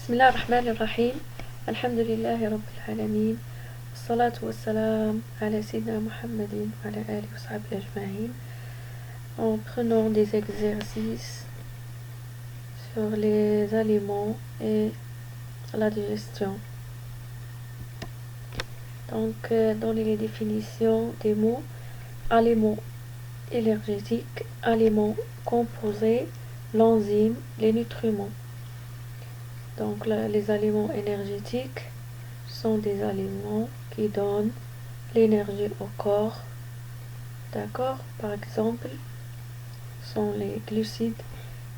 بسم الله الرحمن الرحيم. الحمد لله رب العالمين، والصلاة والسلام على سيدنا محمد وعلى آله وصحبه أجمعين. En prenant des exercices sur les aliments et la digestion. Donc, donner les définitions des mots: aliments énergétiques, aliments composés, l'enzyme, les nutriments. Donc les aliments énergétiques sont des aliments qui donnent l'énergie au corps. D'accord? Par exemple, sont les glucides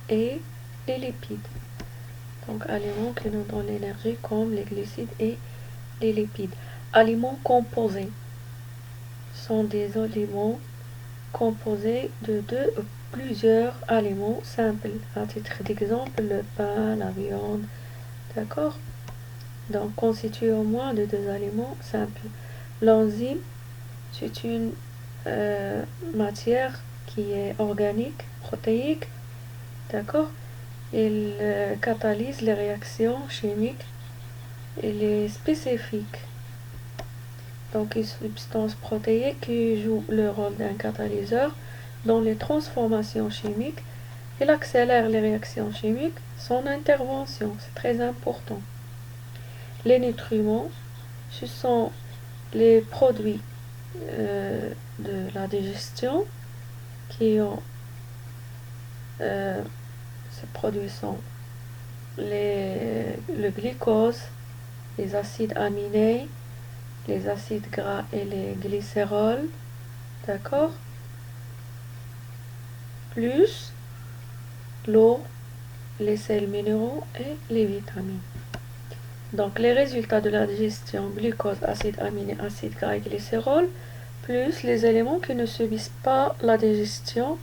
et les lipides. Donc aliments qui nous donnent l'énergie comme les glucides et les lipides. Aliments composés sont des aliments composés de deux ou plusieurs aliments simples. À titre d'exemple, le pain, la viande. D'accord? Donc constitué au moins de deux aliments simples. L'enzyme, c'est une matière qui est organique, protéique, d'accord? Il catalyse les réactions chimiques. Il est spécifique. Donc une substance protéique qui joue le rôle d'un catalyseur dans les transformations chimiques. Il accélère les réactions chimiques. Son intervention, c'est très important. Les nutriments, ce sont les produits de la digestion qui ont ces produits sont le glucose, les acides aminés, les acides gras et les glycérols, d'accord, plus l'eau, les sels minéraux et les vitamines. Donc les résultats de la digestion: glucose, acides aminés, acides gras et glycérol, plus les éléments qui ne subissent pas la digestion,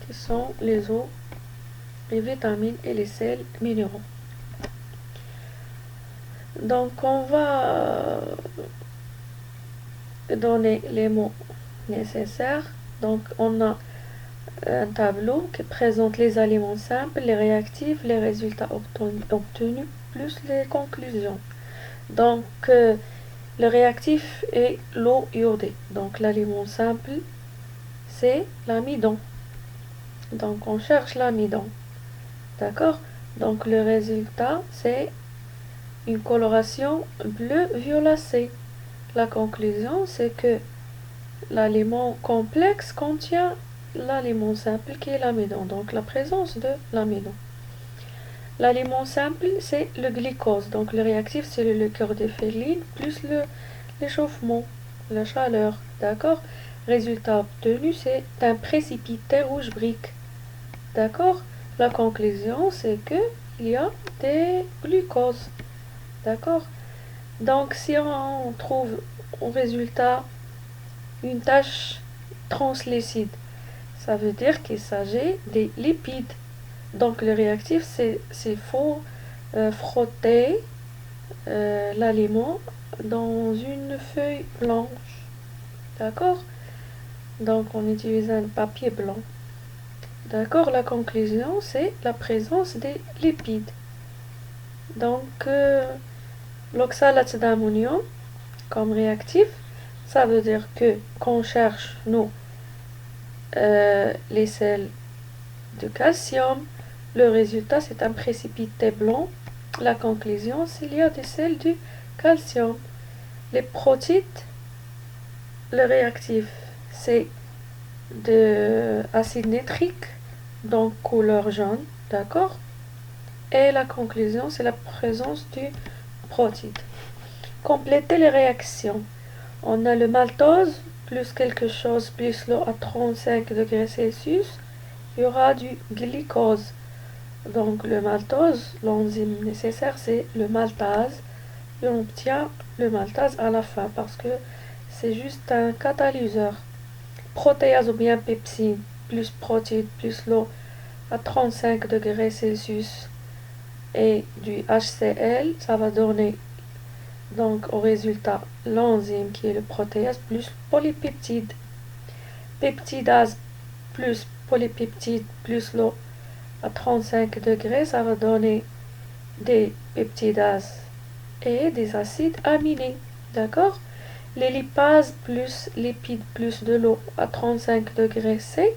qui sont les eaux, les vitamines et les sels minéraux. Donc on va donner les mots nécessaires. Donc on a un tableau qui présente les aliments simples, les réactifs, les résultats obtenus, plus les conclusions. Donc le réactif est l'eau iodée. Donc l'aliment simple, c'est l'amidon. Donc on cherche l'amidon. D'accord? Donc le résultat, c'est une coloration bleu-violacée. La conclusion, c'est que l'aliment complexe contient l'aliment simple qui est l'amidon. Donc la présence de l'amidon. L'aliment simple, c'est le glucose. Donc le réactif, c'est le liqueur de féline plus l'échauffement, la chaleur. D'accord? Résultat obtenu, c'est un précipité rouge brique. D'accord? La conclusion, c'est que il y a des glucoses. D'accord? Donc si on trouve au résultat une tache translucide, ça veut dire qu'il s'agit des lipides. Donc le réactif, c'est faut frotter l'aliment dans une feuille blanche. D'accord? Donc on utilise un papier blanc. D'accord? La conclusion, c'est la présence des lipides. Donc l'oxalate d'ammonium comme réactif, ça veut dire que qu'on cherche nous les sels de calcium. Le résultat, c'est un précipité blanc. La conclusion, c'est qu'il y a des sels du calcium. Les protides, le réactif, c'est de acide nitrique, donc couleur jaune, d'accord? Et la conclusion, c'est la présence du protide. Compléter les réactions. On a le maltose, plus quelque chose, plus l'eau à 35 degrés Celsius, il y aura du glucose. Donc le maltose, l'enzyme nécessaire, c'est le maltase. Et on obtient le maltase à la fin parce que c'est juste un catalyseur. Protéase ou bien pepsine, plus protide, plus l'eau à 35 degrés Celsius et du HCl, ça va donner donc au résultat l'enzyme qui est le protéase plus polypeptide. Peptidase plus polypeptide plus l'eau à 35 degrés, ça va donner des peptidases et des acides aminés. D'accord? Les lipases plus lipides plus de l'eau à 35 degrés C.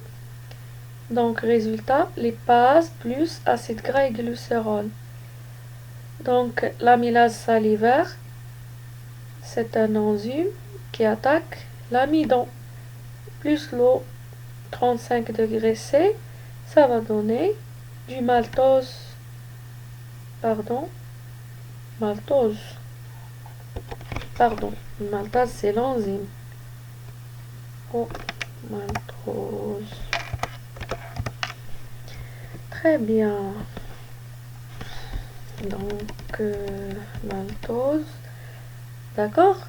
Donc, résultat, lipase plus acide gras et glycérol. Donc, l'amylase salivaire, c'est un enzyme qui attaque l'amidon. Plus l'eau 35 degrés C, ça va donner du maltose. Maltose. Maltase, c'est l'enzyme. Oh, maltose. Très bien. Donc, maltose. D'accord?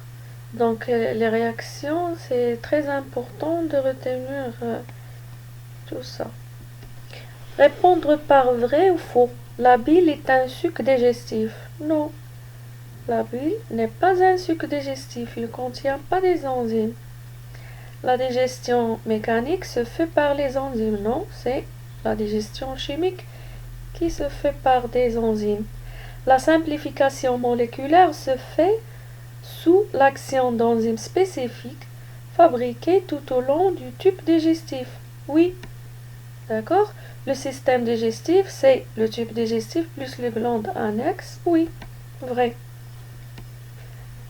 Donc, les réactions, c'est très important de retenir tout ça. Répondre par vrai ou faux. La bile est un suc digestif. Non. La bile n'est pas un suc digestif. Il ne contient pas des enzymes. La digestion mécanique se fait par les enzymes. Non, c'est la digestion chimique qui se fait par des enzymes. La simplification moléculaire se fait sous l'action d'enzymes spécifiques fabriquées tout au long du tube digestif. Oui, d'accord? Le système digestif, c'est le tube digestif plus les glandes annexes. Oui, vrai.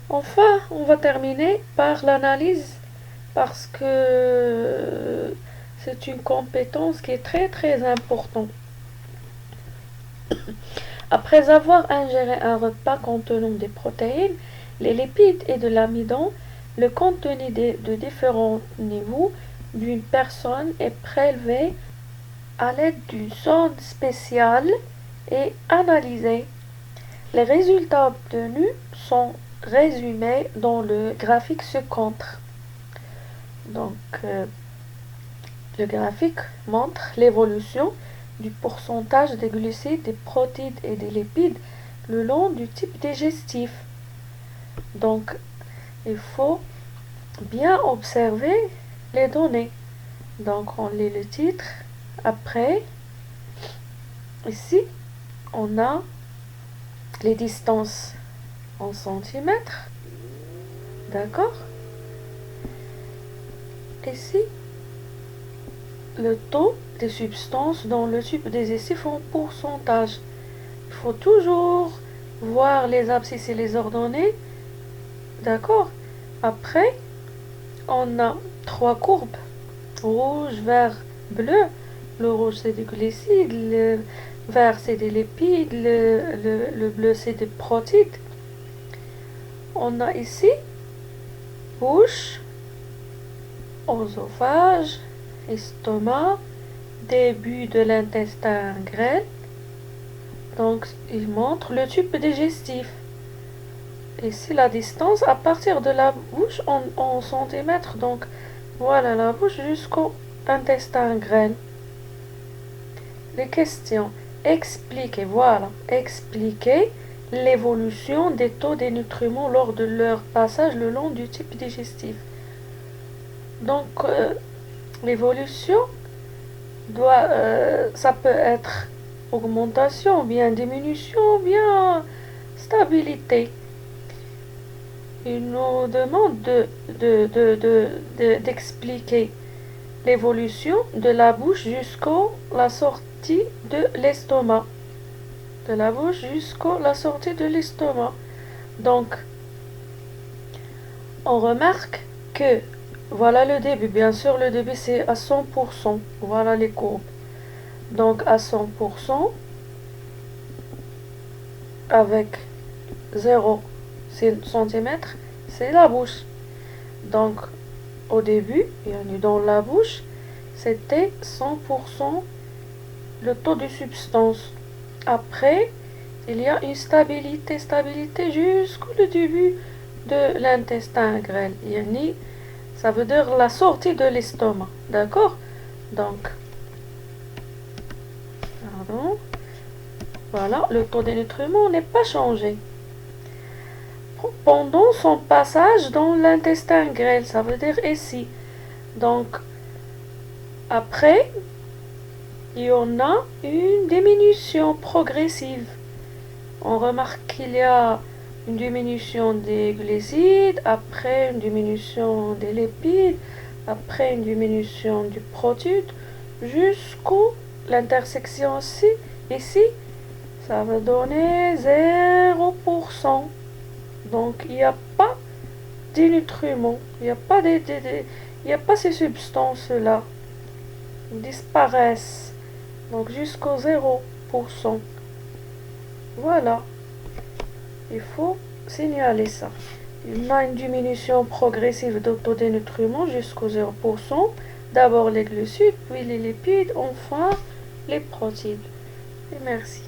Enfin, on va terminer par l'analyse parce que c'est une compétence qui est très très importante. Après avoir ingéré un repas contenant des protéines, les lipides et de l'amidon, le contenu de différents niveaux d'une personne est prélevé à l'aide d'une sonde spéciale et analysé. Les résultats obtenus sont résumés dans le graphique ci-contre. Donc, le graphique montre l'évolution du pourcentage des glucides, des protéines et des lipides le long du type digestif. Donc, il faut bien observer les données. Donc, on lit le titre. Après, ici, on a les distances en centimètres. D'accord? Ici, le taux des substances dans le tube digestif en pourcentage. Il faut toujours voir les abscisses et les ordonnées. D'accord? Après, on a trois courbes. Rouge, vert, bleu. Le rouge, c'est des glucides. Le vert, c'est des lipides. Le bleu, c'est des protéines. On a ici bouche, oesophage, estomac, début de l'intestin grêle. Donc, il montre le tube digestif. Ici, la distance à partir de la bouche en centimètres. Donc, voilà la bouche jusqu'au intestin grêle. Les questions. Expliquez l'évolution des taux des nutriments lors de leur passage le long du tube digestif. Donc, l'évolution ça peut être augmentation, bien diminution, bien stabilité. Il nous demande d'expliquer l'évolution de la bouche jusqu'à la sortie de l'estomac. De la bouche jusqu'à la sortie de l'estomac. Donc, on remarque que voilà le début. Bien sûr, le début c'est à 100%. Voilà les courbes. Donc, à 100%, avec 0 cm, c'est la bouche. Donc, au début, dans la bouche, c'était 100% le taux de substance. Après, il y a une stabilité jusqu'au début de l'intestin grêle. Ça veut dire la sortie de l'estomac. D'accord? Donc, voilà, le taux des nutriments n'est pas changé. Pendant son passage dans l'intestin grêle, ça veut dire ici. Donc, après, il y en a une diminution progressive. On remarque qu'il y a une diminution des glucides, après une diminution des lipides, après une diminution du protéine, jusqu'où l'intersection ici, ça va donner 0%. Donc il n'y a pas des nutriments, il n'y a pas il n'y a pas ces substances-là. Ils disparaissent. Donc jusqu'au 0%. Voilà. Il faut signaler ça. Il y a une diminution progressive d'autodénutriments jusqu'au 0%. D'abord les glucides, puis les lipides, enfin les protéines. Et merci.